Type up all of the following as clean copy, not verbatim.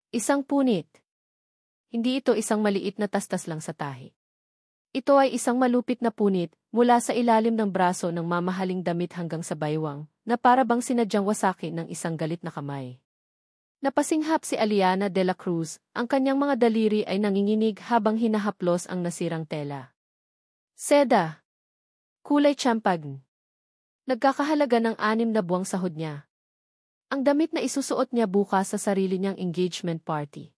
Isang punit. Hindi ito isang maliit na tastas lang sa tahi. Ito ay isang malupit na punit mula sa ilalim ng braso ng mamahaling damit hanggang sa baywang, na para bang sinadyang wasakin ng isang galit na kamay. Napasinghap si Aliana de la Cruz, ang kanyang mga daliri ay nanginginig habang hinahaplos ang nasirang tela. Seda. Kulay tsampag. Nagkakahalaga ng 6 na buwang sahod niya. Ang damit na isusuot niya bukas sa sarili niyang engagement party.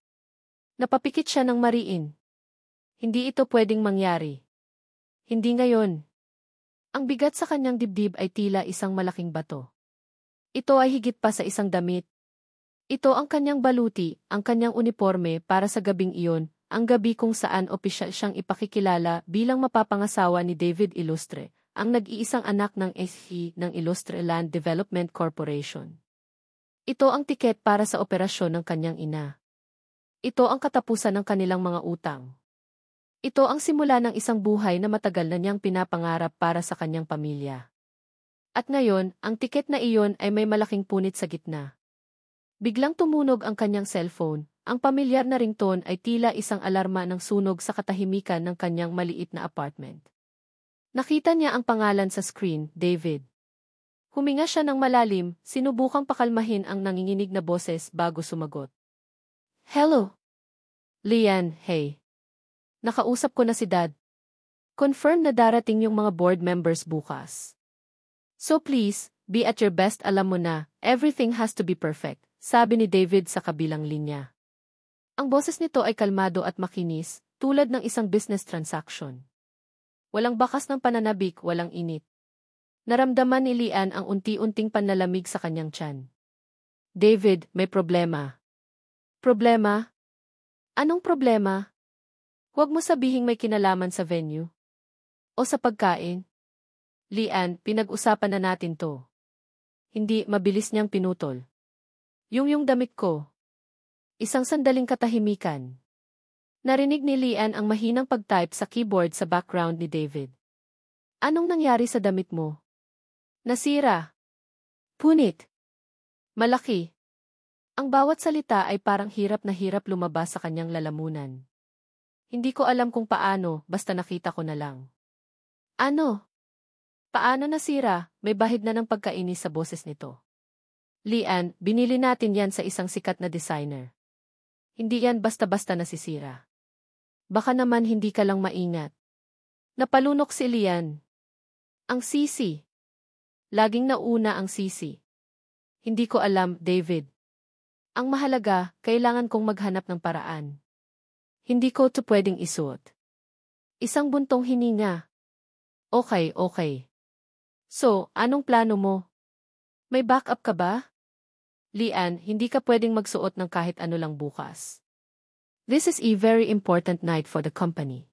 Napapikit siya ng mariin. Hindi ito pwedeng mangyari. Hindi ngayon. Ang bigat sa kanyang dibdib ay tila isang malaking bato. Ito ay higit pa sa isang damit. Ito ang kanyang baluti, ang kanyang uniforme para sa gabing iyon, ang gabi kung saan opisyal siyang ipakikilala bilang mapapangasawa ni David Illustre, ang nag-iisang anak ng SE ng Illustre Land Development Corporation. Ito ang tiket para sa operasyon ng kanyang ina. Ito ang katapusan ng kanilang mga utang. Ito ang simula ng isang buhay na matagal na niyang pinapangarap para sa kanyang pamilya. At ngayon, ang tiket na iyon ay may malaking punit sa gitna. Biglang tumunog ang kanyang cellphone, ang pamilyar na ringtone ay tila isang alarma ng sunog sa katahimikan ng kanyang maliit na apartment. Nakita niya ang pangalan sa screen, David. Huminga siya ng malalim, sinubukang pakalmahin ang nanginginig na boses bago sumagot. Hello? Lian, hey. Nakausap ko na si Dad. Confirm na darating yung mga board members bukas. So please, be at your best, alam mo na, everything has to be perfect, sabi ni David sa kabilang linya. Ang boses nito ay kalmado at makinis, tulad ng isang business transaction. Walang bakas ng pananabik, walang init. Naramdaman ni Lian ang unti-unting panlalamig sa kanyang tiyan. David, may problema. Problema? Anong problema? Huwag mo sabihing may kinalaman sa venue. O sa pagkain. Lian, pinag-usapan na natin to. Hindi, mabilis niyang pinutol. Yung damit ko. Isang sandaling katahimikan. Narinig ni Lian ang mahinang pag-type sa keyboard sa background ni David. Anong nangyari sa damit mo? Nasira. Punit. Malaki. Ang bawat salita ay parang hirap na hirap lumabas sa kanyang lalamunan. Hindi ko alam kung paano, basta nakita ko na lang. Ano? Paano nasira? May bahid na ng pagkainis sa boses nito. Lian, binili natin yan sa isang sikat na designer. Hindi yan basta-basta nasisira. Baka naman hindi ka lang maingat. Napalunok si Lian. Ang sisi. Laging nauna ang sisi. Hindi ko alam, David. Ang mahalaga, kailangan kong maghanap ng paraan. Hindi ko ito pwedeng isuot. Isang buntong hininga. Okay. So, anong plano mo? May backup ka ba? Lian, hindi ka pwedeng magsuot ng kahit ano lang bukas. This is a very important night for the company.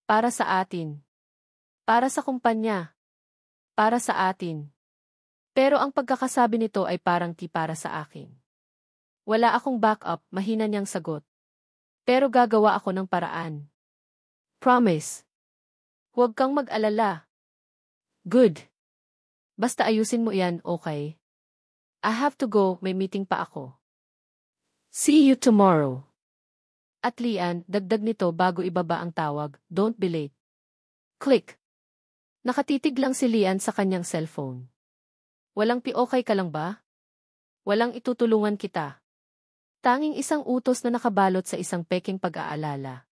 Para sa atin. Para sa kumpanya. Para sa atin. Pero ang pagkakasabi nito ay parang para sa akin. Wala akong backup, mahina niyang sagot. Pero gagawa ako ng paraan. Promise. Huwag kang mag-alala. Good. Basta ayusin mo yan, okay? I have to go, may meeting pa ako. See you tomorrow. At Lian, dagdag nito bago ibaba ang tawag, don't be late. Click. Nakatitig lang si Lian sa kanyang cellphone. Walang okay ka lang ba? Walang itutulungan kita. Tanging isang utos na nakabalot sa isang peking pag-aalala.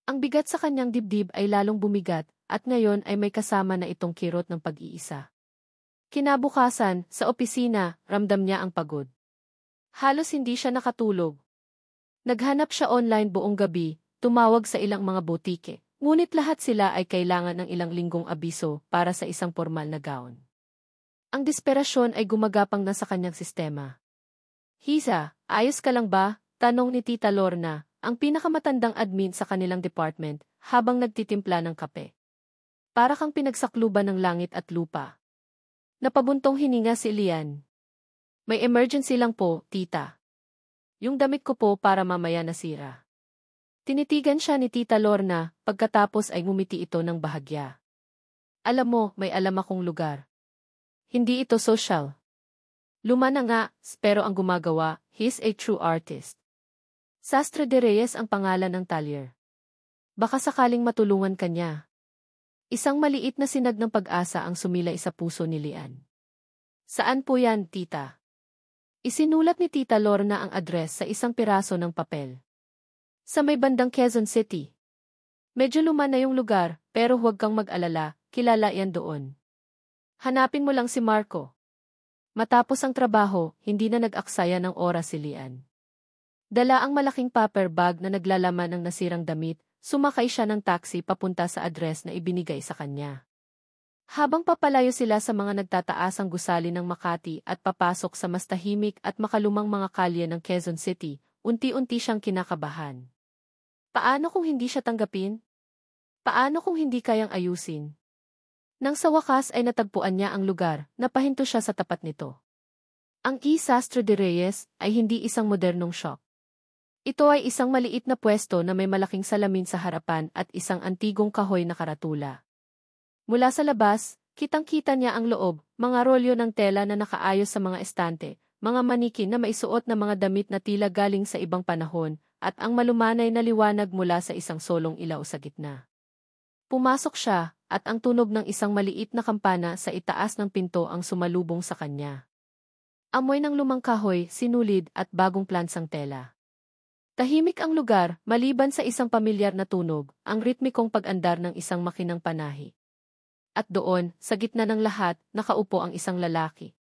Ang bigat sa kanyang dibdib ay lalong bumigat at ngayon ay may kasama na itong kirot ng pag-iisa. Kinabukasan, sa opisina, ramdam niya ang pagod. Halos hindi siya nakatulog. Naghanap siya online buong gabi, tumawag sa ilang mga botike, ngunit lahat sila ay kailangan ng ilang linggong abiso para sa isang formal na gown. Ang desperasyon ay gumagapang na sa kanyang sistema. Hisa, ayos ka lang ba? Tanong ni Tita Lorna, ang pinakamatandang admin sa kanilang department, habang nagtitimpla ng kape. Para kang pinagsakluban ng langit at lupa. Napabuntong hininga si Lian. May emergency lang po, tita. Yung damit ko po para mamaya nasira. Tinitigan siya ni Tita Lorna, pagkatapos ay ngumiti ito ng bahagya. Alam mo, may alam akong lugar. Hindi ito social. Luma na nga, pero ang gumagawa, he's a true artist. Sastre de Reyes ang pangalan ng talyer. Baka sakaling matulungan kanya. Isang maliit na sinag ng pag-asa ang sumilay sa puso ni Lian. Saan po yan, tita? Isinulat ni Tita Lorna ang address sa isang piraso ng papel. Sa may bandang Quezon City. Medyo luma na yung lugar, pero huwag kang mag-alala, kilala yan doon. Hanapin mo lang si Marco. Matapos ang trabaho, hindi na nag-aksaya ng oras si Lian. Dala ang malaking paper bag na naglalaman ng nasirang damit, sumakay siya ng taxi papunta sa address na ibinigay sa kanya. Habang papalayo sila sa mga nagtataasang gusali ng Makati at papasok sa mas tahimik at makalumang mga kalye ng Quezon City, unti-unti siyang kinakabahan. Paano kung hindi siya tanggapin? Paano kung hindi kayang ayusin? Nang sa wakas ay natagpuan niya ang lugar, napahinto siya sa tapat nito. Ang Sastre de Reyes ay hindi isang modernong shop. Ito ay isang maliit na pwesto na may malaking salamin sa harapan at isang antigong kahoy na karatula. Mula sa labas, kitang-kita niya ang loob, mga rolyo ng tela na nakaayos sa mga estante, mga manikin na maisuot na mga damit na tila galing sa ibang panahon, at ang malumanay na liwanag mula sa isang solong ilaw sa gitna. Pumasok siya, at ang tunog ng isang maliit na kampana sa itaas ng pinto ang sumalubong sa kanya. Amoy ng lumang kahoy, sinulid at bagong plansang tela. Tahimik ang lugar, maliban sa isang pamilyar na tunog, ang ritmikong pag-andar ng isang makinang panahi. At doon, sa gitna ng lahat, nakaupo ang isang lalaki.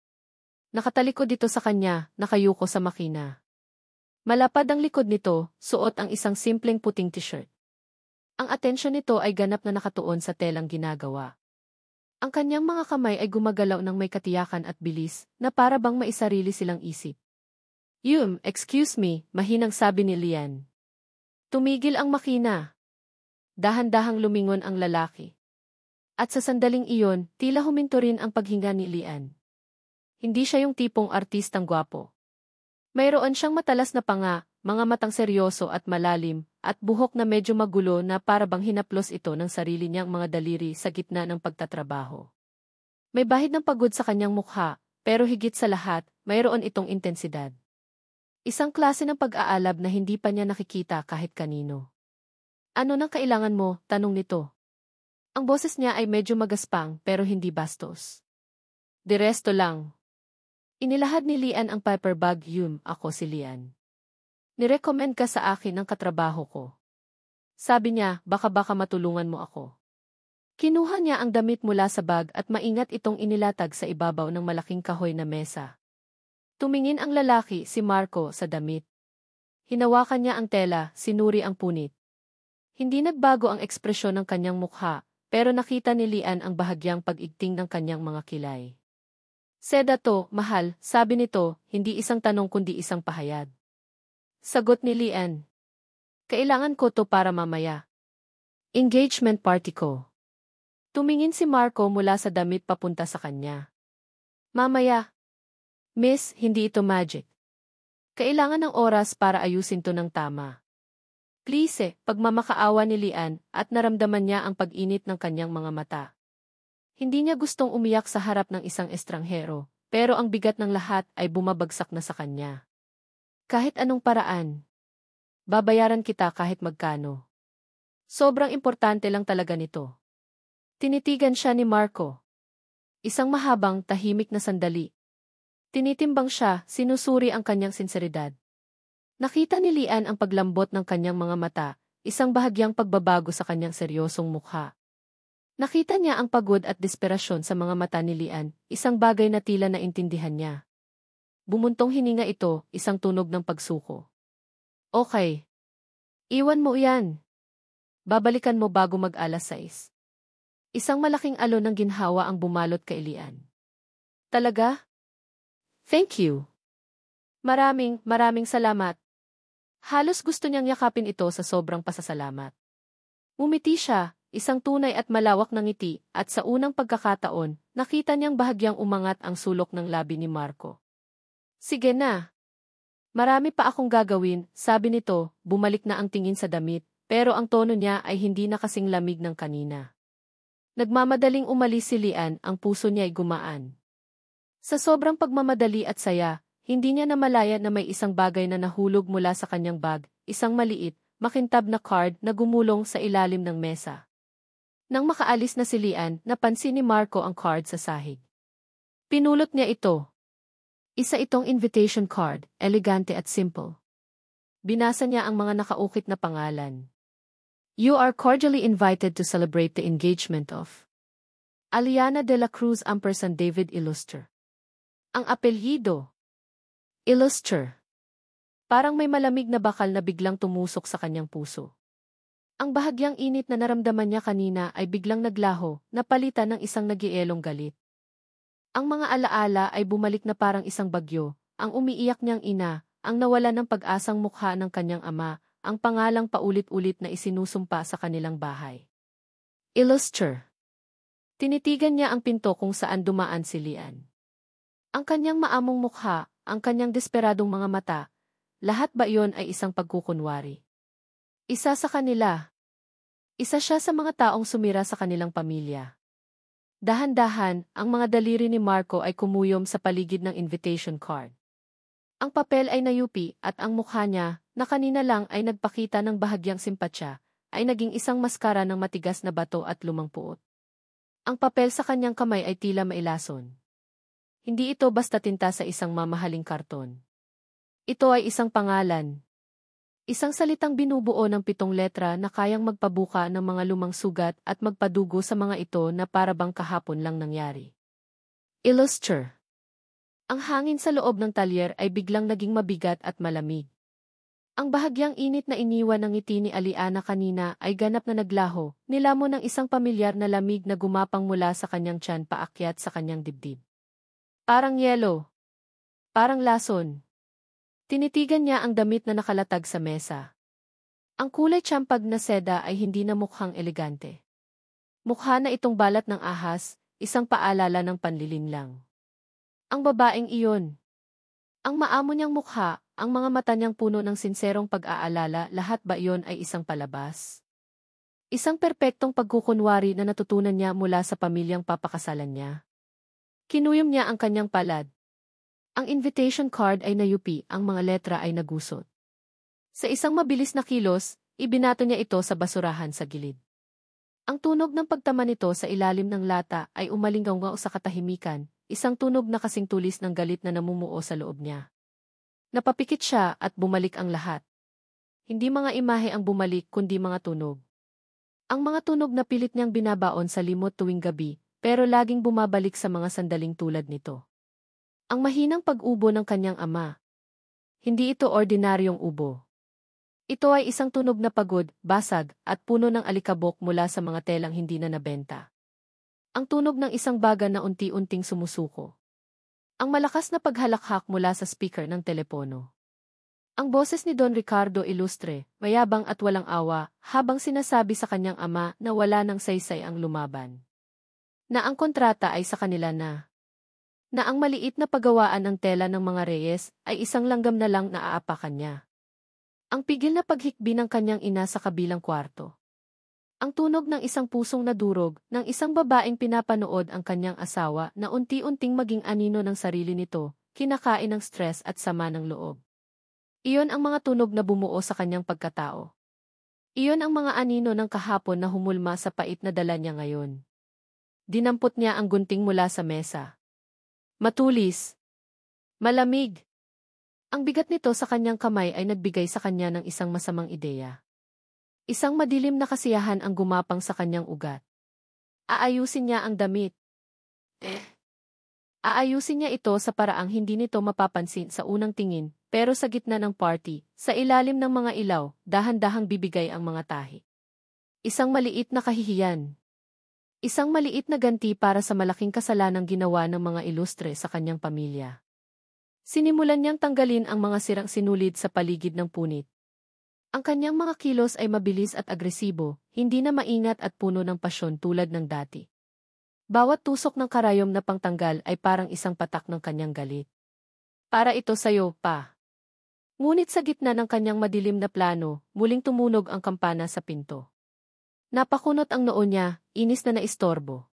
Nakatalikod dito sa kanya, nakayuko sa makina. Malapad ang likod nito, suot ang isang simpleng puting t-shirt. Ang atensyon nito ay ganap na nakatuon sa telang ginagawa. Ang kanyang mga kamay ay gumagalaw ng may katiyakan at bilis, na para bang maisarili silang isip. Excuse me, mahinang sabi ni Lian. Tumigil ang makina. Dahan-dahang lumingon ang lalaki. At sa sandaling iyon, tila huminto rin ang paghinga ni Lian. Hindi siya yung tipong artistang gwapo. Mayroon siyang matalas na panga, mga matang seryoso at malalim, at buhok na medyo magulo na para bang hinaplos ito ng sarili niyang mga daliri sa gitna ng pagtatrabaho. May bahid ng pagod sa kanyang mukha, pero higit sa lahat, mayroon itong intensidad. Isang klase ng pag-aalab na hindi pa niya nakikita kahit kanino. Ano nang kailangan mo? Tanong nito. Ang boses niya ay medyo magaspang pero hindi bastos. Diresto lang. Inilahad ni Lian ang paper bag. Ako si Lian. Nirecommend ka sa akin ng katrabaho ko. Sabi niya, baka matulungan mo ako. Kinuha niya ang damit mula sa bag at maingat itong inilatag sa ibabaw ng malaking kahoy na mesa. Tumingin ang lalaki, si Marco, sa damit. Hinawakan niya ang tela, sinuri ang punit. Hindi nagbago ang ekspresyon ng kanyang mukha, pero nakita ni Lian ang bahagyang pag-igting ng kanyang mga kilay. Seda to, mahal, sabi nito, hindi isang tanong kundi isang pahayag. Sagot ni Lian. Kailangan ko to para mamaya. Engagement party ko. Tumingin si Marco mula sa damit papunta sa kanya. Mamaya. Miss, hindi ito magic. Kailangan ng oras para ayusin to ng tama. Please, pagmamakaawa ni Lian at naramdaman niya ang pag-init ng kanyang mga mata. Hindi niya gustong umiyak sa harap ng isang estranghero, pero ang bigat ng lahat ay bumabagsak na sa kanya. Kahit anong paraan. Babayaran kita kahit magkano. Sobrang importante lang talaga nito. Tinitigan siya ni Marco. Isang mahabang, tahimik na sandali. Tinitimbang siya, sinusuri ang kanyang sinseridad. Nakita ni Lian ang paglambot ng kanyang mga mata, isang bahagyang pagbabago sa kanyang seryosong mukha. Nakita niya ang pagod at desperasyon sa mga mata ni Lian, isang bagay na tila naintindihan niya. Bumuntong hininga ito, isang tunog ng pagsuko. Okay. Iwan mo yan. Babalikan mo bago mag-alas 6. Isang malaking alon ng ginhawa ang bumalot kay Lian. Talaga? Thank you. Maraming salamat. Halos gusto niyang yakapin ito sa sobrang pasasalamat. Umiti siya, isang tunay at malawak na ngiti, at sa unang pagkakataon, nakita niyang bahagyang umangat ang sulok ng labi ni Marco. Sige na. Marami pa akong gagawin, sabi nito, bumalik na ang tingin sa damit, pero ang tono niya ay hindi na kasing lamig ng kanina. Nagmamadaling umalis si Lian, ang puso niya ay gumaan. Sa sobrang pagmamadali at saya, hindi niya namalaya na may isang bagay na nahulog mula sa kanyang bag, isang maliit, makintab na card na gumulong sa ilalim ng mesa. Nang makaalis na si Lian, napansin ni Marco ang card sa sahig. Pinulot niya ito. Isa itong invitation card, elegante at simple. Binasa niya ang mga nakaukit na pangalan. You are cordially invited to celebrate the engagement of Aliana de la Cruz & David Illustre. Ang apelyido, Illustre. Parang may malamig na bakal na biglang tumusok sa kanyang puso. Ang bahagyang init na naramdaman niya kanina ay biglang naglaho, napalitan ng isang nagielong galit. Ang mga alaala ay bumalik na parang isang bagyo, ang umiiyak niyang ina, ang nawala ng pag-asang mukha ng kanyang ama, ang pangalang paulit-ulit na isinusumpa sa kanilang bahay. Illustre. Tinitigan niya ang pinto kung saan dumaan si Lian. Ang kanyang maamong mukha, ang kanyang desperadong mga mata, lahat ba iyon ay isang pagkukunwari? Isa sa kanila. Isa siya sa mga taong sumira sa kanilang pamilya. Dahan-dahan, ang mga daliri ni Marco ay kumuyom sa paligid ng invitation card. Ang papel ay nayupi at ang mukha niya, na kanina lang ay nagpakita ng bahagyang simpatsya, ay naging isang maskara ng matigas na bato at lumang puot. Ang papel sa kanyang kamay ay tila mailason. Hindi ito basta tinta sa isang mamahaling karton. Ito ay isang pangalan. Isang salitang binubuo ng 7 letra na kayang magpabuka ng mga lumang sugat at magpadugo sa mga ito na parabang kahapon lang nangyari. Illustre. Ang hangin sa loob ng talyer ay biglang naging mabigat at malamig. Ang bahagyang init na iniwan ng ngiti ni Aliana kanina ay ganap na naglaho, nilamon ng isang pamilyar na lamig na gumapang mula sa kanyang tiyan paakyat sa kanyang dibdib. Parang yelo. Parang lason. Tinitigan niya ang damit na nakalatag sa mesa. Ang kulay tsampag na seda ay hindi na mukhang elegante. Mukha na itong balat ng ahas, isang paalala ng panlilinlang. Ang babaeng iyon. Ang maamo niyang mukha, ang mga mata niyang puno ng sinserong pag-aalala, lahat ba iyon ay isang palabas? Isang perpektong pagkukunwari na natutunan niya mula sa pamilyang papakasalan niya. Kinuyom niya ang kanyang palad. Ang invitation card ay nayupi, ang mga letra ay nagusot. Sa isang mabilis na kilos, ibinato niya ito sa basurahan sa gilid. Ang tunog ng pagtama nito sa ilalim ng lata ay umalinggaw sa katahimikan, isang tunog na kasing tulis ng galit na namumuo sa loob niya. Napapikit siya at bumalik ang lahat. Hindi mga imahe ang bumalik kundi mga tunog. Ang mga tunog na pilit niyang binabaon sa limot tuwing gabi, pero laging bumabalik sa mga sandaling tulad nito. Ang mahinang pag-ubo ng kanyang ama. Hindi ito ordinaryong ubo. Ito ay isang tunog na pagod, basag, at puno ng alikabok mula sa mga telang hindi na nabenta. Ang tunog ng isang baga na unti-unting sumusuko. Ang malakas na paghalakhak mula sa speaker ng telepono. Ang boses ni Don Ricardo Illustre, mayabang at walang awa, habang sinasabi sa kanyang ama na wala ng saysay ang lumaban. Na ang kontrata ay sa kanila na. Na ang maliit na paggawaan ng tela ng mga reyes ay isang langgam na lang na aapakan niya. Ang pigil na paghikbi ng kanyang ina sa kabilang kwarto. Ang tunog ng isang pusong nadurog, ng isang babaeng pinapanood ang kanyang asawa na unti-unting maging anino ng sarili nito, kinakain ng stress at sama ng loob. Iyon ang mga tunog na bumuo sa kanyang pagkatao. Iyon ang mga anino ng kahapon na humulma sa pait na dala niya ngayon. Dinampot niya ang gunting mula sa mesa. Matulis. Malamig. Ang bigat nito sa kanyang kamay ay nagbigay sa kanya ng isang masamang ideya. Isang madilim na kasiyahan ang gumapang sa kanyang ugat. Aayusin niya ang damit. Aayusin niya ito sa paraang hindi nito mapapansin sa unang tingin, pero sa gitna ng party, sa ilalim ng mga ilaw, dahan-dahang bibigay ang mga tahi. Isang maliit na kahihiyan. Isang maliit na ganti para sa malaking kasalanang ginawa ng mga Illustre sa kanyang pamilya. Sinimulan niyang tanggalin ang mga sirang sinulid sa paligid ng punit. Ang kanyang mga kilos ay mabilis at agresibo, hindi na maingat at puno ng pasyon tulad ng dati. Bawat tusok ng karayom na pangtanggal ay parang isang patak ng kanyang galit. Para ito sa'yo, pa. Ngunit sa gitna ng kanyang madilim na plano, muling tumunog ang kampana sa pinto. Napakunot ang noo niya, inis na naistorbo.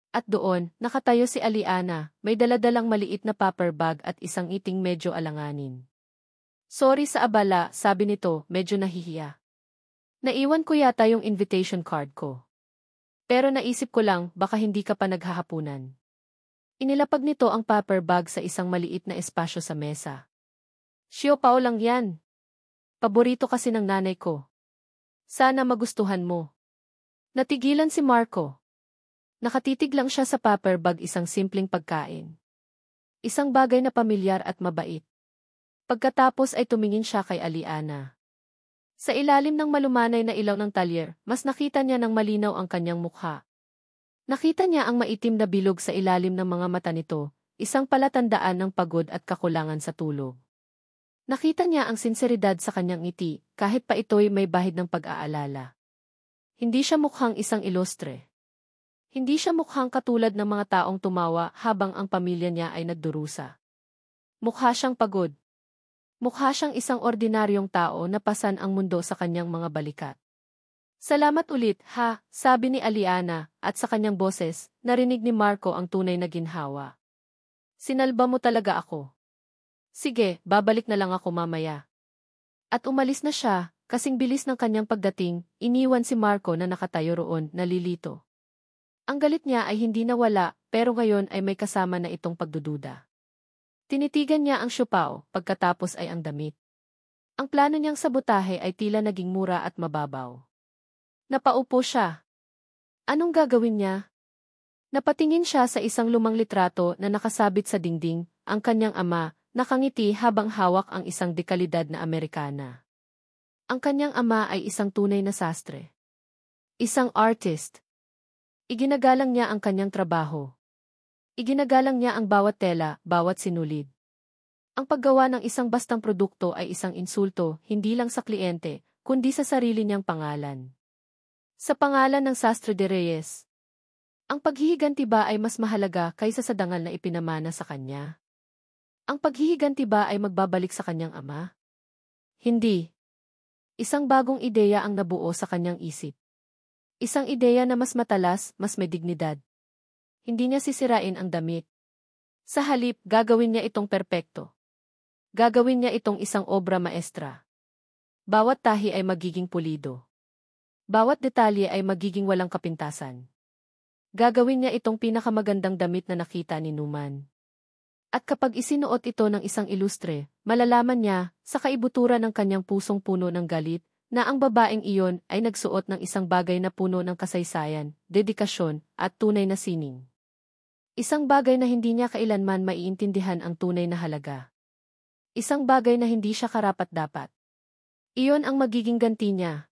At doon, nakatayo si Aliana, may daladalang maliit na paper bag at isang iting medyo alanganin. Sorry sa abala, sabi nito, medyo nahihiya. Naiwan ko yata yung invitation card ko. Pero naisip ko lang, baka hindi ka pa naghahapunan. Inilapag nito ang paper bag sa isang maliit na espasyo sa mesa. Siopaw lang yan. Paborito kasi ng nanay ko. Sana magustuhan mo. Natigilan si Marco. Nakatitig lang siya sa paper bag, isang simpleng pagkain. Isang bagay na pamilyar at mabait. Pagkatapos ay tumingin siya kay Aliana. Sa ilalim ng malumanay na ilaw ng talyer, mas nakita niya ng malinaw ang kanyang mukha. Nakita niya ang maitim na bilog sa ilalim ng mga mata nito, isang palatandaan ng pagod at kakulangan sa tulog. Nakita niya ang sinseridad sa kanyang ngiti, kahit pa ito'y may bahid ng pag-aalala. Hindi siya mukhang isang ilustre. Hindi siya mukhang katulad ng mga taong tumawa habang ang pamilya niya ay nagdurusa. Mukha siyang pagod. Mukha siyang isang ordinaryong tao na pasan ang mundo sa kanyang mga balikat. Salamat ulit, ha, sabi ni Aliana, at sa kanyang boses, narinig ni Marco ang tunay na ginhawa. Sinalba mo talaga ako. Sige, babalik na lang ako mamaya. At umalis na siya, kasing bilis ng kanyang pagdating, iniwan si Marco na nakatayo roon, nalilito. Ang galit niya ay hindi nawala, pero ngayon ay may kasama na itong pagdududa. Tinitigan niya ang siopaw, pagkatapos ay ang damit. Ang plano niyang sabotahe ay tila naging mura at mababaw. Napaupo siya. Anong gagawin niya? Napatingin siya sa isang lumang litrato na nakasabit sa dingding, ang kanyang ama, nakangiti habang hawak ang isang dekalidad na Amerikana. Ang kanyang ama ay isang tunay na sastre. Isang artist. Iginagalang niya ang kanyang trabaho. Iginagalang niya ang bawat tela, bawat sinulid. Ang paggawa ng isang bastang produkto ay isang insulto, hindi lang sa kliyente, kundi sa sarili niyang pangalan. Sa pangalan ng Sastre de Reyes. Ang paghihiganti ba ay mas mahalaga kaysa sa dangal na ipinamana sa kanya? Ang paghihiganti ba ay magbabalik sa kanyang ama? Hindi. Isang bagong ideya ang nabuo sa kanyang isip. Isang ideya na mas matalas, mas may dignidad. Hindi niya sisirain ang damit. Sa halip, gagawin niya itong perpekto. Gagawin niya itong isang obra maestra. Bawat tahi ay magiging pulido. Bawat detalye ay magiging walang kapintasan. Gagawin niya itong pinakamagandang damit na nakita ni Numan. At kapag isinuot ito ng isang ilustre, malalaman niya, sa kaibuturan ng kanyang pusong puno ng galit, na ang babaeng iyon ay nagsuot ng isang bagay na puno ng kasaysayan, dedikasyon, at tunay na sining. Isang bagay na hindi niya kailanman maiintindihan ang tunay na halaga. Isang bagay na hindi siya karapat-dapat. Iyon ang magiging ganti niya.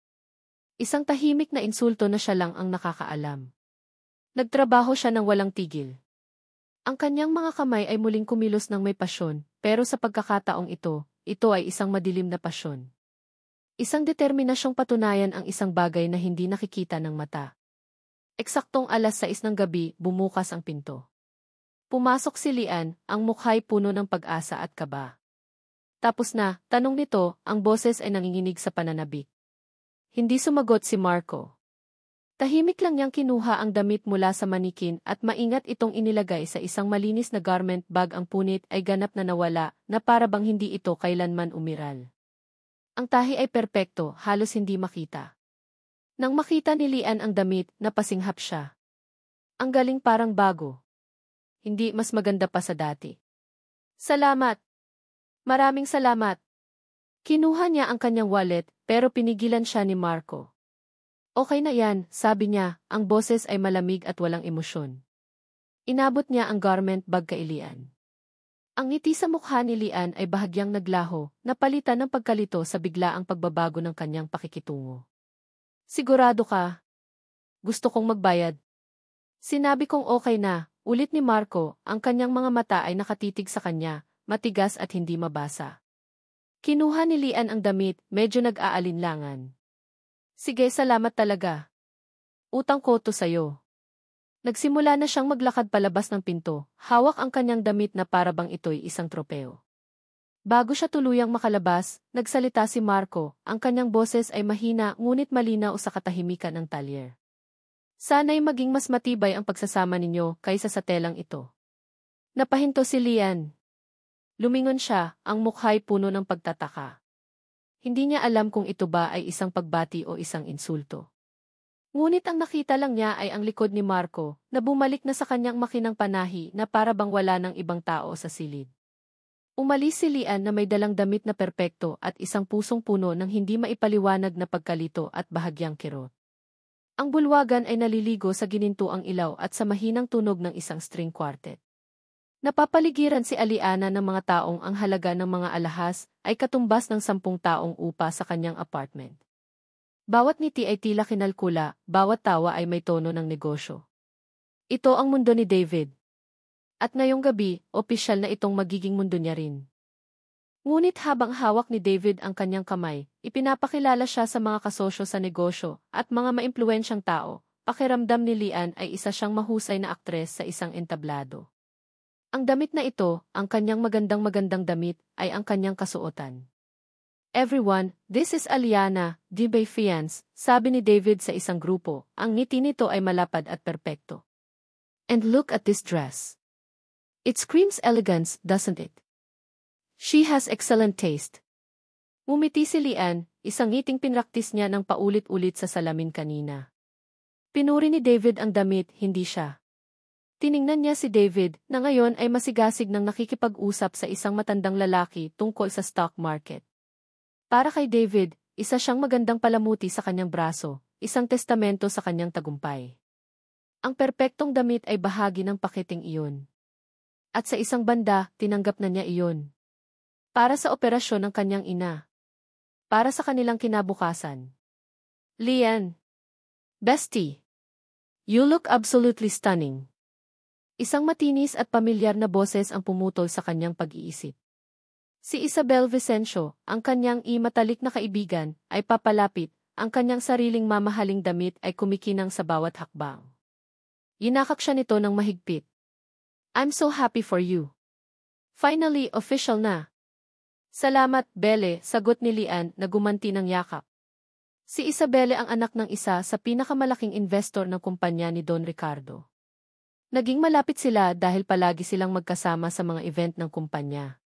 Isang tahimik na insulto na siya lang ang nakakaalam. Nagtrabaho siya ng walang tigil. Ang kanyang mga kamay ay muling kumilos ng may pasyon, pero sa pagkakataong ito ay isang madilim na pasyon. Isang determinasyong patunayan ang isang bagay na hindi nakikita ng mata. Eksaktong 6:00 ng gabi, bumukas ang pinto. Pumasok si Lian, ang mukha'y puno ng pag-asa at kaba. Tapos na, tanong nito, ang boses ay nanginginig sa pananabik. Hindi sumagot si Marco. Tahimik lang niyang kinuha ang damit mula sa manikin at maingat itong inilagay sa isang malinis na garment bag. Ang punit ay ganap na nawala, na para bang hindi ito kailanman umiral. Ang tahi ay perpekto, halos hindi makita. Nang makita ni Lian ang damit, napasinghap siya. Ang galing, parang bago. Hindi, mas maganda pa sa dati. Salamat. Maraming salamat. Kinuha niya ang kanyang wallet, pero pinigilan siya ni Marco. Okay na yan, sabi niya, ang boses ay malamig at walang emosyon. Inabot niya ang garment bag kay Lian. Ang ngiti sa mukha ni Lian ay bahagyang naglaho, napalitan ng pagkalito sa biglaang pagbabago ng kanyang pakikitungo. Sigurado ka? Gusto kong magbayad. Sinabi kong okay na, ulit ni Marco, ang kanyang mga mata ay nakatitig sa kanya, matigas at hindi mabasa. Kinuha ni Lian ang damit, medyo nag-aalinlangan. Sige, salamat talaga. Utang ko to sa'yo. Nagsimula na siyang maglakad palabas ng pinto, hawak ang kanyang damit na para bang ito'y isang tropeo. Bago siya tuluyang makalabas, nagsalita si Marco, ang kanyang boses ay mahina ngunit malinaw sa katahimikan ng talyer. Sana'y maging mas matibay ang pagsasama ninyo kaysa sa telang ito. Napahinto si Lian. Lumingon siya, ang mukha'y puno ng pagtataka. Hindi niya alam kung ito ba ay isang pagbati o isang insulto. Ngunit ang nakita lang niya ay ang likod ni Marco, na bumalik na sa kanyang makinang panahi na para bang wala ng ibang tao sa silid. Umalis si Lian na may dalang damit na perpekto at isang pusong puno ng hindi maipaliwanag na pagkalito at bahagyang kirot. Ang bulwagan ay naliligo sa ginintuang ilaw at sa mahinang tunog ng isang string quartet. Napapaligiran si Aliana ng mga taong ang halaga ng mga alahas ay katumbas ng 10 taong upa sa kanyang apartment. Bawat ngiti ay tila kinalkula, bawat tawa ay may tono ng negosyo. Ito ang mundo ni David. At ngayong gabi, opisyal na itong magiging mundo niya rin. Ngunit habang hawak ni David ang kanyang kamay, ipinapakilala siya sa mga kasosyo sa negosyo at mga maimpluwensyang tao. Pakiramdam ni Lian ay isa siyang mahusay na aktres sa isang entablado. Ang damit na ito, ang kanyang magandang damit, ay ang kanyang kasuotan. Everyone, this is Aliana, the fiance, sabi ni David sa isang grupo. Ang ngiti nito ay malapad at perpekto. And look at this dress. It screams elegance, doesn't it? She has excellent taste. Ngumiti si Lian, isang ngiting pinraktis niya ng paulit-ulit sa salamin kanina. Pinuri ni David ang damit, hindi siya. Tiningnan niya si David, na ngayon ay masigasig ng nakikipag-usap sa isang matandang lalaki tungkol sa stock market. Para kay David, isa siyang magandang palamuti sa kanyang braso, isang testamento sa kanyang tagumpay. Ang perpektong damit ay bahagi ng pakiting iyon. At sa isang banda, tinanggap na niya iyon. Para sa operasyon ng kanyang ina. Para sa kanilang kinabukasan. Lian. Bestie. You look absolutely stunning. Isang matinis at pamilyar na boses ang pumutol sa kanyang pag-iisip. Si Isabel Vicencio, ang kanyang matalik na kaibigan, ay papalapit, ang kanyang sariling mamahaling damit ay kumikinang sa bawat hakbang. Yinakak siya nito ng mahigpit. I'm so happy for you. Finally, official na. Salamat, Belle, sagot ni Lian na gumanti ng yakap. Si Isabelle ang anak ng isa sa pinakamalaking investor ng kumpanya ni Don Ricardo. Naging malapit sila dahil palagi silang magkasama sa mga event ng kumpanya.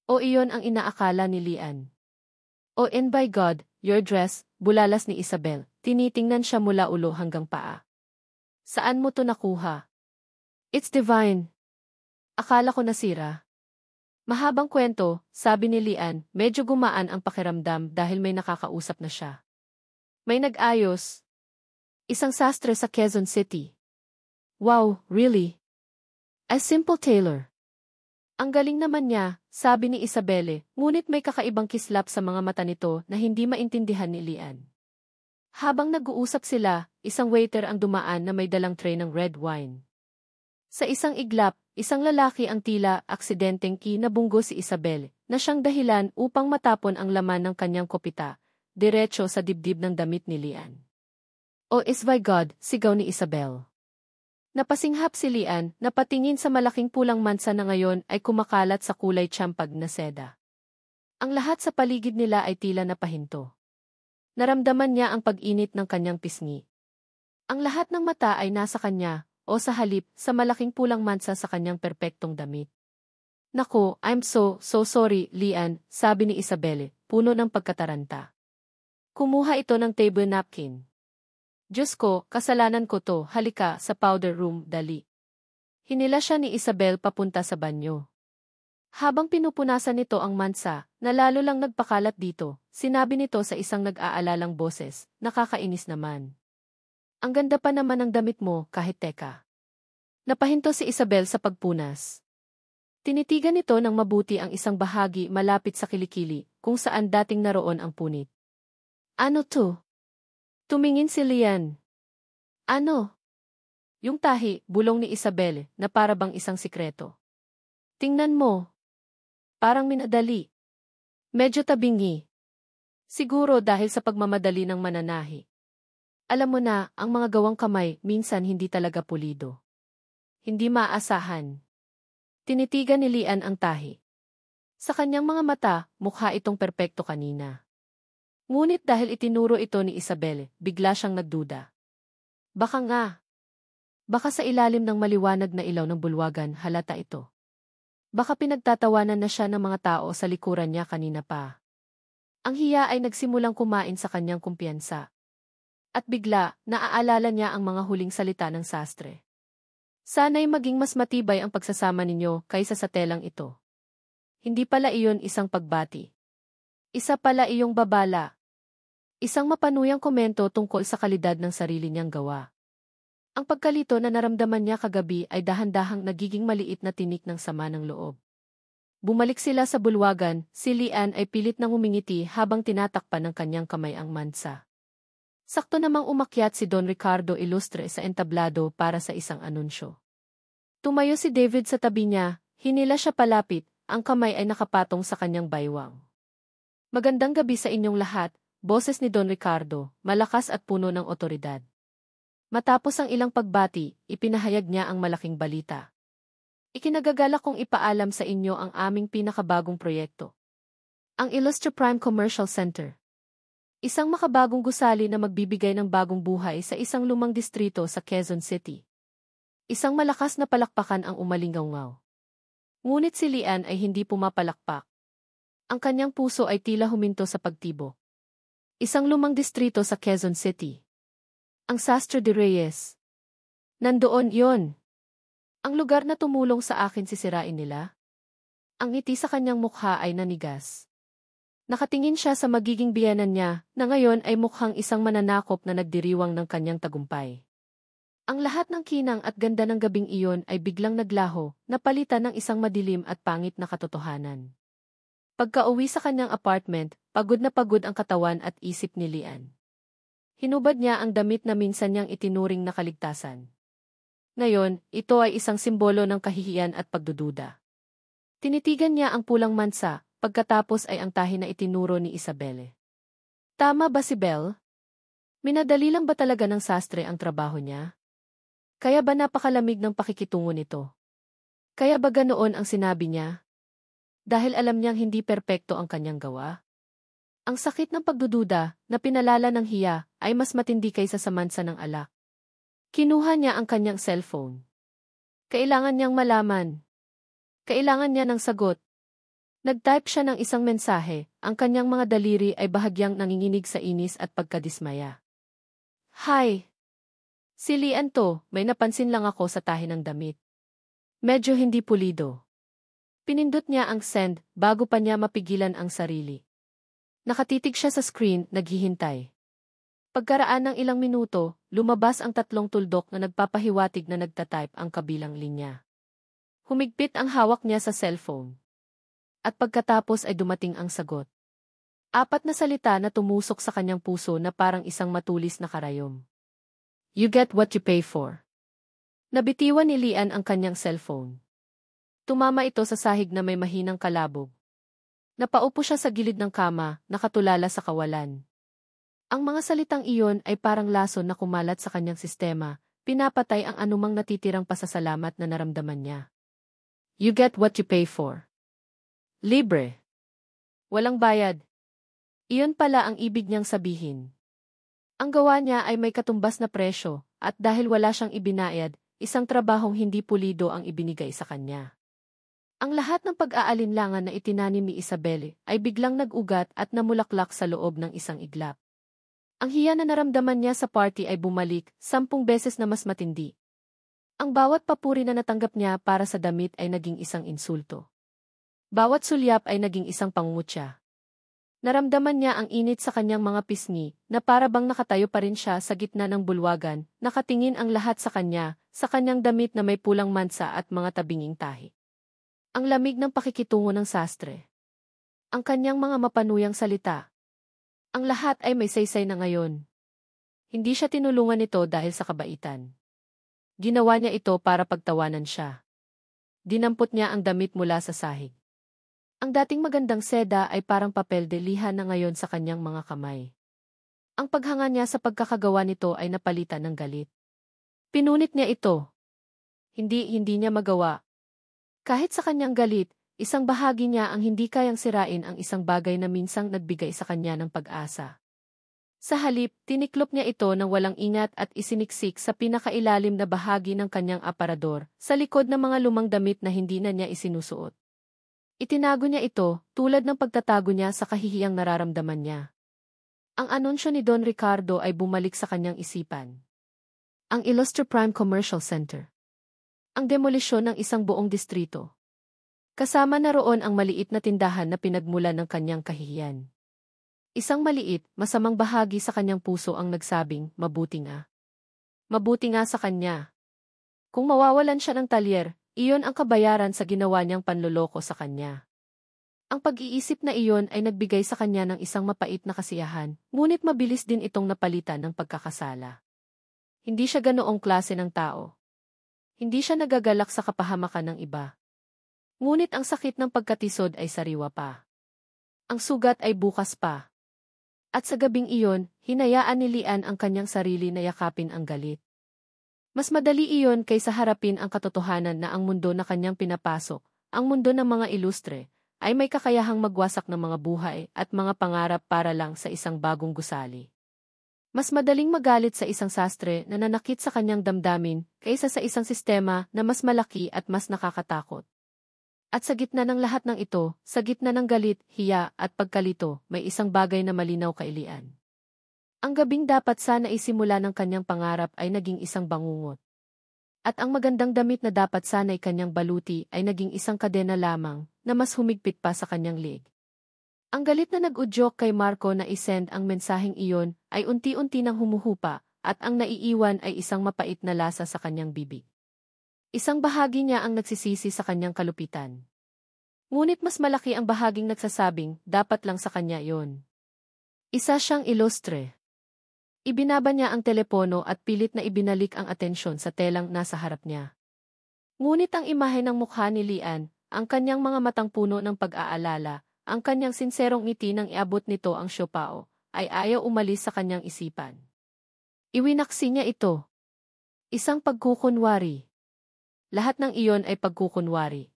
O iyon ang inaakala ni Lian. Oh and by God, your dress, bulalas ni Isabel. Tinitingnan siya mula ulo hanggang paa. Saan mo to nakuha? It's divine. Akala ko nasira. Mahabang kwento, sabi ni Lian, medyo gumaan ang pakiramdam dahil may nakakausap na siya. May nag-ayos. Isang sastre sa Quezon City. Wow, really? A simple tailor. Ang galing naman niya, sabi ni Isabelle, ngunit may kakaibang kislap sa mga mata nito na hindi maintindihan ni Lian. Habang nag-uusap sila, isang waiter ang dumaan na may dalang tray ng red wine. Sa isang iglap, isang lalaki ang tila aksidenteng kinabunggo si Isabelle, na siyang dahilan upang matapon ang laman ng kanyang kopita, diretso sa dibdib ng damit ni Lian. Oh is by God, sigaw ni Isabelle. Napasinghap si Lian, napatingin sa malaking pulang mansa na ngayon ay kumakalat sa kulay tsampag na seda. Ang lahat sa paligid nila ay tila napahinto. Naramdaman niya ang pag-init ng kanyang pisngi. Ang lahat ng mata ay nasa kanya, o sa halip, sa malaking pulang mansa sa kanyang perpektong damit. Nako, I'm so sorry, Lian, sabi ni Isabelle, puno ng pagkataranta. Kumuha ito ng table napkin. Diyos ko, kasalanan ko to, halika sa powder room, dali. Hinila siya ni Isabel papunta sa banyo. Habang pinupunasan nito ang mansa, na lalo lang nagpakalat dito, sinabi nito sa isang nag-aalalang boses, nakakainis naman. Ang ganda pa naman ng damit mo, kahit teka. Napahinto si Isabel sa pagpunas. Tinitigan nito ng mabuti ang isang bahagi malapit sa kilikili, kung saan dating naroon ang punit. Ano to? Tumingin si Lian. Ano? Yung tahi, bulong ni Isabel, na para bang isang sikreto. Tingnan mo. Parang minadali. Medyo tabingi. Siguro dahil sa pagmamadali ng mananahi. Alam mo na, ang mga gawang kamay, minsan hindi talaga pulido. Hindi maaasahan. Tinitigan ni Lian ang tahi. Sa kanyang mga mata, mukha itong perpekto kanina. Ngunit dahil itinuro ito ni Isabel, bigla siyang nagduda. Baka nga. Baka sa ilalim ng maliwanag na ilaw ng bulwagan halata ito. Baka pinagtatawanan na siya ng mga tao sa likuran niya kanina pa. Ang hiya ay nagsimulang kumain sa kanyang kumpiyansa. At bigla, naaalala niya ang mga huling salita ng sastre. Sana'y maging mas matibay ang pagsasama ninyo kaysa sa telang ito. Hindi pala iyon isang pagbati. Isa pala iyong babala. Isang mapanuyang komento tungkol sa kalidad ng sarili niyang gawa. Ang pagkalito na naramdaman niya kagabi ay dahan-dahang nagiging maliit na tinik ng sama ng loob. Bumalik sila sa bulwagan, si Lian ay pilit nang humingiti habang tinatakpan ng kanyang kamay ang mansa. Sakto namang umakyat si Don Ricardo Ilustre sa entablado para sa isang anunsyo. Tumayo si David sa tabi niya, hinila siya palapit, ang kamay ay nakapatong sa kanyang baywang. Magandang gabi sa inyong lahat, boses ni Don Ricardo, malakas at puno ng otoridad. Matapos ang ilang pagbati, ipinahayag niya ang malaking balita. Ikinagagalak kong ipaalam sa inyo ang aming pinakabagong proyekto. Ang Illustre Prime Commercial Center. Isang makabagong gusali na magbibigay ng bagong buhay sa isang lumang distrito sa Quezon City. Isang malakas na palakpakan ang umalingaw-ngaw. Ngunit si Lian ay hindi pumapalakpak. Ang kanyang puso ay tila huminto sa pagtibo. Isang lumang distrito sa Quezon City. Ang Sastre de Reyes. Nandoon yon. Ang lugar na tumulong sa akin sisirain nila. Ang ngiti sa kanyang mukha ay nanigas. Nakatingin siya sa magiging biyenan niya, na ngayon ay mukhang isang mananakop na nagdiriwang ng kanyang tagumpay. Ang lahat ng kinang at ganda ng gabing iyon ay biglang naglaho, napalitan ng isang madilim at pangit na katotohanan. Pagka-uwi sa kanyang apartment, pagod na pagod ang katawan at isip ni Lian. Hinubad niya ang damit na minsan niyang itinuring na kaligtasan. Ngayon, ito ay isang simbolo ng kahihiyan at pagdududa. Tinitigan niya ang pulang mansa, pagkatapos ay ang tahi na itinuro ni Isabelle. Tama ba si Belle? Minadali lang ba talaga ng sastre ang trabaho niya? Kaya ba napakalamig ng pakikitungo nito? Kaya ba ganoon ang sinabi niya? Dahil alam niyang hindi perpekto ang kanyang gawa? Ang sakit ng pagdududa, na pinalala ng hiya, ay mas matindi kaysa sa mansa ng alak. Kinuha niya ang kanyang cellphone. Kailangan niyang malaman. Kailangan niya ng sagot. Nag-type siya ng isang mensahe, ang kanyang mga daliri ay bahagyang nanginginig sa inis at pagkadismaya. Hi! Si Lian to, may napansin lang ako sa tahi ng damit. Medyo hindi pulido. Pinindot niya ang send, bago pa niya mapigilan ang sarili. Nakatitig siya sa screen, naghihintay. Pagkaraan ng ilang minuto, lumabas ang 3 tuldok na nagpapahiwatig na nagtatype ang kabilang linya. Humigpit ang hawak niya sa cellphone. At pagkatapos ay dumating ang sagot. 4 na salita na tumusok sa kanyang puso na parang isang matulis na karayom. You get what you pay for. Nabitiwan ni Lian ang kanyang cellphone. Tumama ito sa sahig na may mahinang kalabog. Napaupo siya sa gilid ng kama, nakatulala sa kawalan. Ang mga salitang iyon ay parang lason na kumalat sa kanyang sistema, pinapatay ang anumang natitirang pasasalamat na naramdaman niya. You get what you pay for. Libre. Walang bayad. Iyon pala ang ibig niyang sabihin. Ang gawa niya ay may katumbas na presyo, at dahil wala siyang ibinayad, isang trabahong hindi pulido ang ibinigay sa kanya. Ang lahat ng pag-aalinlangan na itinanim ni Isabelle ay biglang nag-ugat at namulaklak sa loob ng isang iglap. Ang hiya na naramdaman niya sa party ay bumalik, 10 beses na mas matindi. Ang bawat papuri na natanggap niya para sa damit ay naging isang insulto. Bawat sulyap ay naging isang pangungutya. Naramdaman niya ang init sa kanyang mga pisngi, na para bang nakatayo pa rin siya sa gitna ng bulwagan, nakatingin ang lahat sa kanyang damit na may pulang mansa at mga tabinging tahi. Ang lamig ng pakikitungo ng sastre. Ang kanyang mga mapanuyang salita. Ang lahat ay may saysay na ngayon. Hindi siya tinulungan nito dahil sa kabaitan. Ginawa niya ito para pagtawanan siya. Dinampot niya ang damit mula sa sahig. Ang dating magandang seda ay parang papel de liha na ngayon sa kanyang mga kamay. Ang paghanga niya sa pagkakagawa nito ay napalitan ng galit. Pinunit niya ito. Hindi niya magawa. Kahit sa kanyang galit, isang bahagi niya ang hindi kayang sirain ang isang bagay na minsang nagbigay sa kanya ng pag-asa. Sa halip, tiniklop niya ito ng walang ingat at isiniksik sa pinakailalim na bahagi ng kanyang aparador, sa likod ng mga lumang damit na hindi na niya isinusuot. Itinago niya ito, tulad ng pagtatago niya sa kahihiyang nararamdaman niya. Ang anunsyo ni Don Ricardo ay bumalik sa kanyang isipan. Ang Illustre Prime Commercial Center. Ang demolisyon ng isang buong distrito. Kasama na roon ang maliit na tindahan na pinagmulan ng kanyang kahihiyan. Isang maliit, masamang bahagi sa kanyang puso ang nagsabing, mabuti nga. Mabuti nga sa kanya. Kung mawawalan siya ng talyer, iyon ang kabayaran sa ginawa niyang panloloko sa kanya. Ang pag-iisip na iyon ay nagbigay sa kanya ng isang mapait na kasiyahan, ngunit mabilis din itong napalitan ng pagkakasala. Hindi siya ganoong klase ng tao. Hindi siya nagagalak sa kapahamakan ng iba. Ngunit ang sakit ng pagkatisod ay sariwa pa. Ang sugat ay bukas pa. At sa gabing iyon, hinayaan ni Lian ang kanyang sarili na yakapin ang galit. Mas madali iyon kaysa harapin ang katotohanan na ang mundo na kanyang pinapasok, ang mundo ng mga ilustre, ay may kakayahang magwasak ng mga buhay at mga pangarap para lang sa isang bagong gusali. Mas madaling magalit sa isang sastre na nanakit sa kanyang damdamin kaysa sa isang sistema na mas malaki at mas nakakatakot. At sa gitna ng lahat ng ito, sa gitna ng galit, hiya at pagkalito, may isang bagay na malinaw kay Lian. Ang gabing dapat sana isimula ng kanyang pangarap ay naging isang bangungot. At ang magandang damit na dapat sana'y kanyang baluti ay naging isang kadena lamang na mas humigpit pa sa kanyang leg. Ang galit na nag-udyok kay Marco na isend ang mensaheng iyon ay unti-unti nang humuhupa at ang naiiwan ay isang mapait na lasa sa kanyang bibig. Isang bahagi niya ang nagsisisi sa kanyang kalupitan. Ngunit mas malaki ang bahaging nagsasabing dapat lang sa kanya iyon. Isa siyang ilustre. Ibinaba niya ang telepono at pilit na ibinalik ang atensyon sa telang nasa harap niya. Ngunit ang imahe ng mukha ni Lian, ang kanyang mga matang puno ng pag-aalala, ang kanyang sinserong ngiti nang iabot nito ang siopao, ay ayaw umalis sa kanyang isipan. Iwinaksi niya ito. Isang pagkukunwari. Lahat ng iyon ay pagkukunwari.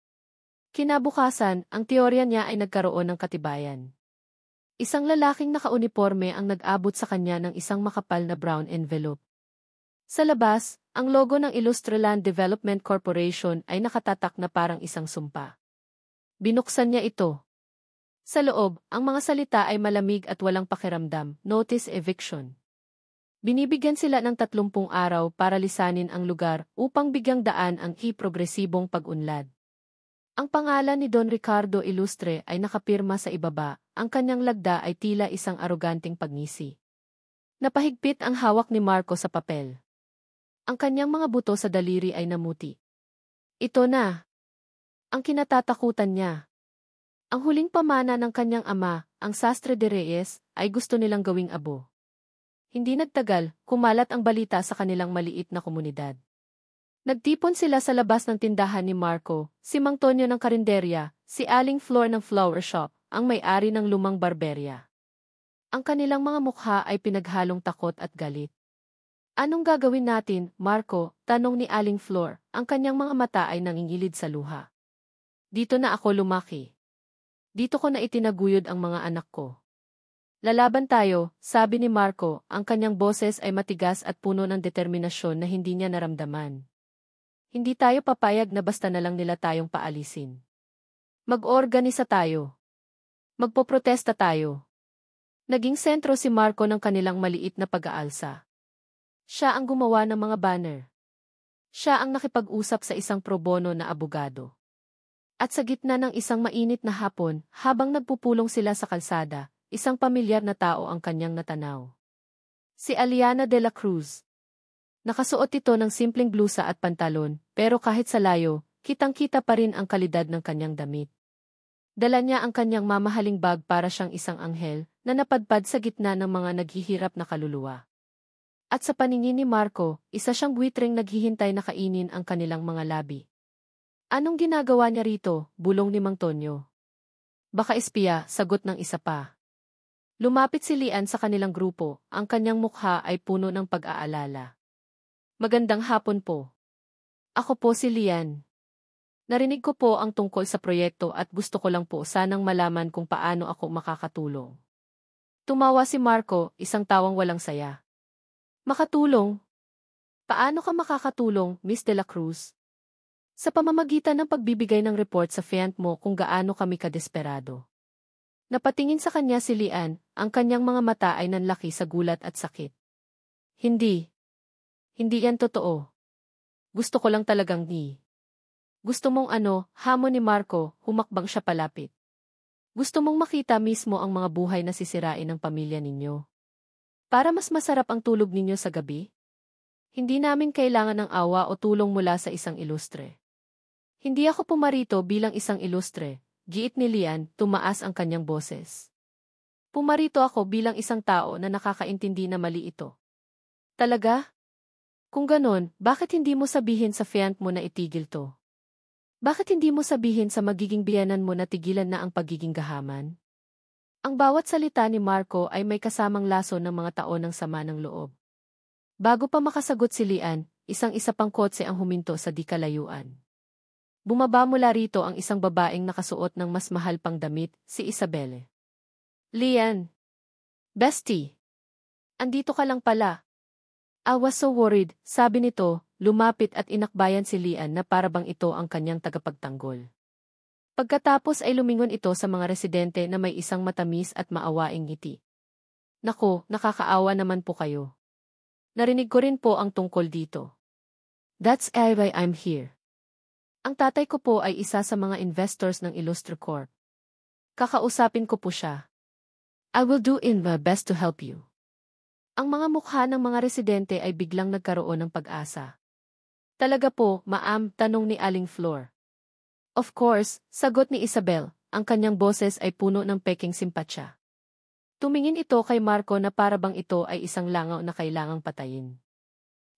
Kinabukasan, ang teorya niya ay nagkaroon ng katibayan. Isang lalaking nakauniporme ang nag-abot sa kanya ng isang makapal na brown envelope. Sa labas, ang logo ng Illustre Land Development Corporation ay nakatatak na parang isang sumpa. Binuksan niya ito. Sa loob, ang mga salita ay malamig at walang pakiramdam, notice eviction. Binibigyan sila ng 30 araw para lisanin ang lugar upang bigyang daan ang progresibong pag-unlad. Ang pangalan ni Don Ricardo Illustre ay nakapirma sa ibaba, ang kanyang lagda ay tila isang aroganting pagngisi. Napahigpit ang hawak ni Marco sa papel. Ang kanyang mga buto sa daliri ay namuti. Ito na. Ang kinatatakutan niya. Ang huling pamana ng kanyang ama, ang Sastre de Reyes, ay gusto nilang gawing abo. Hindi nagtagal, kumalat ang balita sa kanilang maliit na komunidad. Nagtipon sila sa labas ng tindahan ni Marco, si Mang Tonyo ng karinderya, si Aling Flor ng flower shop, ang may-ari ng lumang barberya. Ang kanilang mga mukha ay pinaghalong takot at galit. Anong gagawin natin, Marco? Tanong ni Aling Flor, ang kanyang mga mata ay nangingilid sa luha. Dito na ako lumaki. Dito ko na itinaguyod ang mga anak ko. Lalaban tayo, sabi ni Marco, ang kanyang boses ay matigas at puno ng determinasyon na hindi niya naramdaman. Hindi tayo papayag na basta na lang nila tayong paalisin. Mag-organisa tayo. Magpoprotesta tayo. Naging sentro si Marco ng kanilang maliit na pag-aalsa. Siya ang gumawa ng mga banner. Siya ang nakipag-usap sa isang pro bono na abogado. At sa gitna ng isang mainit na hapon, habang nagpupulong sila sa kalsada, isang pamilyar na tao ang kanyang natanaw. Si Aliana de la Cruz. Nakasuot ito ng simpleng blusa at pantalon, pero kahit sa layo, kitang-kita pa rin ang kalidad ng kanyang damit. Dala niya ang kanyang mamahaling bag para siyang isang anghel na napadpad sa gitna ng mga naghihirap na kaluluwa. At sa paningin ni Marco, isa siyang buitreng naghihintay na kainin ang kanilang mga labi. Anong ginagawa niya rito? Bulong ni Mang Tonyo. Baka espiya, sagot ng isa pa. Lumapit si Lian sa kanilang grupo, ang kanyang mukha ay puno ng pag-aalala. Magandang hapon po. Ako po si Lian. Narinig ko po ang tungkol sa proyekto at gusto ko lang po sanang malaman kung paano ako makakatulong. Tumawa si Marco, isang tawang walang saya. Makatulong? Paano ka makakatulong, Miss de la Cruz? Sa pamamagitan ng pagbibigay ng report sa client mo kung gaano kami kadesperado. Napatingin sa kanya si Lian, ang kanyang mga mata ay nanlaki sa gulat at sakit. Hindi. Hindi yan totoo. Gusto ko lang talagang ni. Gusto mong ano, hamon ni Marco, humakbang siya palapit. Gusto mong makita mismo ang mga buhay na sisirain ng pamilya ninyo. Para mas masarap ang tulog ninyo sa gabi? Hindi namin kailangan ng awa o tulong mula sa isang ilustre. Hindi ako pumarito bilang isang ilustre. Giit ni Lian, tumaas ang kanyang boses. Pumarito ako bilang isang tao na nakakaintindi na mali ito. Talaga? Kung ganon, bakit hindi mo sabihin sa client mo na itigil to? Bakit hindi mo sabihin sa magiging biyanan mo na tigilan na ang pagiging gahaman? Ang bawat salita ni Marco ay may kasamang laso ng mga taon ng sama ng loob. Bago pa makasagot si Lian, isang-isa pang kotse ang huminto sa di kalayuan. Bumaba mula rito ang isang babaeng nakasuot ng mas mahal pang damit, si Isabelle. Lian. Bestie. Andito ka lang pala. I was so worried, sabi nito, lumapit at inakbayan si Lian na parabang ito ang kanyang tagapagtanggol. Pagkatapos ay lumingon ito sa mga residente na may isang matamis at maawaing ngiti. Nako, nakakaawa naman po kayo. Narinig ko rin po ang tungkol dito. That's why I'm here. Ang tatay ko po ay isa sa mga investors ng Illustre Corp. Kakausapin ko po siya. I will do in my best to help you. Ang mga mukha ng mga residente ay biglang nagkaroon ng pag-asa. Talaga po, ma'am, tanong ni Aling Flor. Of course, sagot ni Isabel, ang kanyang boses ay puno ng peking simpatsya. Tumingin ito kay Marco na parabang ito ay isang langaw na kailangang patayin.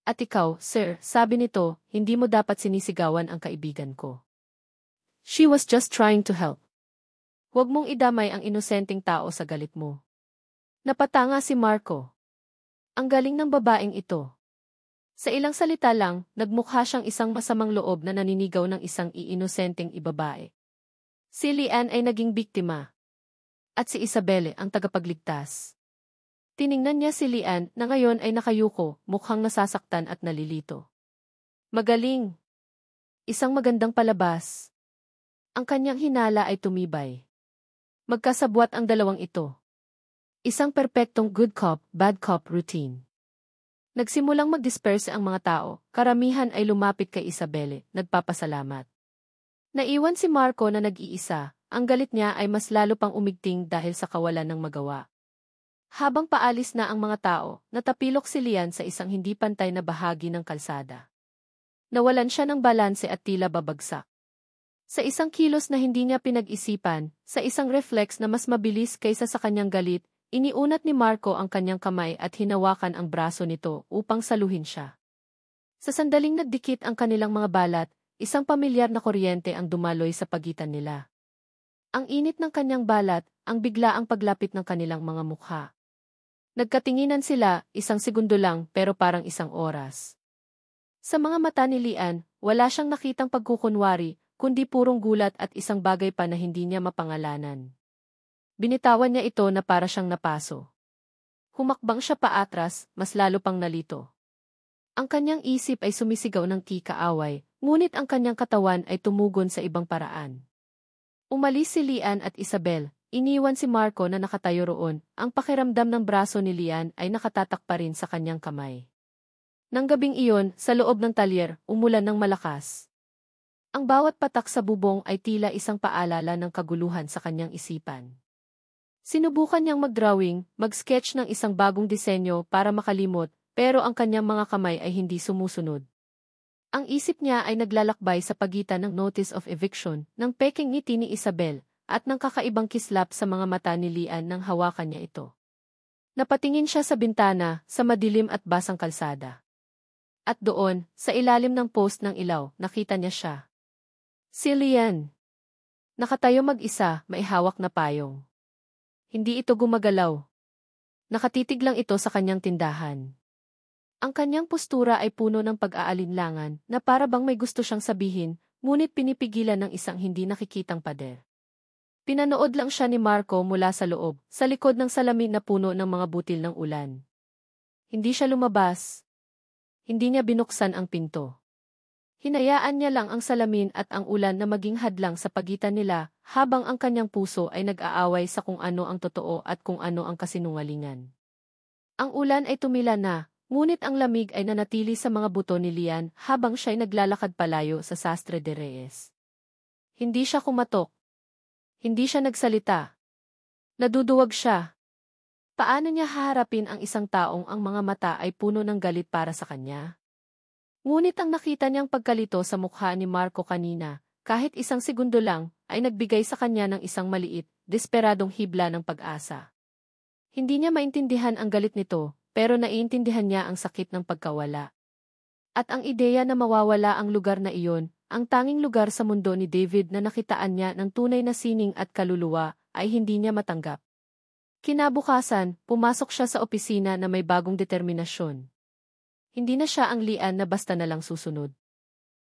At ikaw, sir, sabi nito, hindi mo dapat sinisigawan ang kaibigan ko. She was just trying to help. Huwag mong idamay ang inosenteng tao sa galit mo. Napatanga si Marco. Ang galing ng babaeng ito. Sa ilang salita lang, nagmukha siyang isang masamang loob na naninigaw ng isang iinosenteng ibabae. Si Lian ay naging biktima. At si Isabelle ang tagapagligtas. Tiningnan niya si Lian na ngayon ay nakayuko, mukhang nasasaktan at nalilito. Magaling. Isang magandang palabas. Ang kanyang hinala ay tumibay. Magkasabwat ang dalawang ito. Isang perpektong good cop, bad cop routine. Nagsimulang mag-disperse ang mga tao, karamihan ay lumapit kay Isabelle, nagpapasalamat. Naiwan si Marco na nag-iisa, ang galit niya ay mas lalo pang umigting dahil sa kawalan ng magawa. Habang paalis na ang mga tao, natapilok si Lian sa isang hindi pantay na bahagi ng kalsada. Nawalan siya ng balanse at tila babagsak. Sa isang kilos na hindi niya pinag-isipan, sa isang reflex na mas mabilis kaysa sa kanyang galit, iniunat ni Marco ang kanyang kamay at hinawakan ang braso nito upang saluhin siya. Sa sandaling nagdikit ang kanilang mga balat, isang pamilyar na kuryente ang dumaloy sa pagitan nila. Ang init ng kanyang balat, ang biglaang paglapit ng kanilang mga mukha. Nagkatinginan sila, isang segundo lang pero parang isang oras. Sa mga mata ni Lian, wala siyang nakitang pagkukunwari, kundi purong gulat at isang bagay pa na hindi niya mapangalanan. Binitawan niya ito na para siyang napaso. Humakbang siya paatras, mas lalo pang nalito. Ang kanyang isip ay sumisigaw ng kikaaway, ngunit ang kanyang katawan ay tumugon sa ibang paraan. Umalis si Lian at Isabel. Iniwan si Marco na nakatayo roon, ang pakiramdam ng braso ni Lian ay nakatatak pa rin sa kanyang kamay. Nang gabing iyon, sa loob ng talyer, umulan ng malakas. Ang bawat patak sa bubong ay tila isang paalala ng kaguluhan sa kanyang isipan. Sinubukan niyang mag-drawing, mag-sketch ng isang bagong disenyo para makalimot, pero ang kanyang mga kamay ay hindi sumusunod. Ang isip niya ay naglalakbay sa pagitan ng notice of eviction, ng peking ngiti ni Isabel, at ng kakaibang kislap sa mga mata ni Lian nang hawakan niya ito. Napatingin siya sa bintana, sa madilim at basang kalsada. At doon, sa ilalim ng post ng ilaw, nakita niya siya. Si Lian. Nakatayo mag-isa, may hawak na payong. Hindi ito gumagalaw. Nakatitig lang ito sa kanyang tindahan. Ang kanyang postura ay puno ng pag-aalinlangan na para bang may gusto siyang sabihin, ngunit pinipigilan ng isang hindi nakikitang pader. Pinanood lang siya ni Marco mula sa loob, sa likod ng salamin na puno ng mga butil ng ulan. Hindi siya lumabas. Hindi niya binuksan ang pinto. Hinayaan niya lang ang salamin at ang ulan na maging hadlang sa pagitan nila, habang ang kanyang puso ay nag-aaway sa kung ano ang totoo at kung ano ang kasinungalingan. Ang ulan ay tumila na, ngunit ang lamig ay nanatili sa mga buto ni Lian habang siya'y naglalakad palayo sa Sastre de Reyes. Hindi siya kumatok. Hindi siya nagsalita. Naduduwag siya. Paano niya haharapin ang isang taong ang mga mata ay puno ng galit para sa kanya? Ngunit ang nakita niyang pagkalito sa mukha ni Marco kanina, kahit isang segundo lang, ay nagbigay sa kanya ng isang maliit, desperadong hibla ng pag-asa. Hindi niya maintindihan ang galit nito, pero naiintindihan niya ang sakit ng pagkawala. At ang ideya na mawawala ang lugar na iyon, ang tanging lugar sa mundo ni David na nakitaan niya ng tunay na sining at kaluluwa, ay hindi niya matanggap. Kinabukasan, pumasok siya sa opisina na may bagong determinasyon. Hindi na siya ang Lian na basta na lang susunod.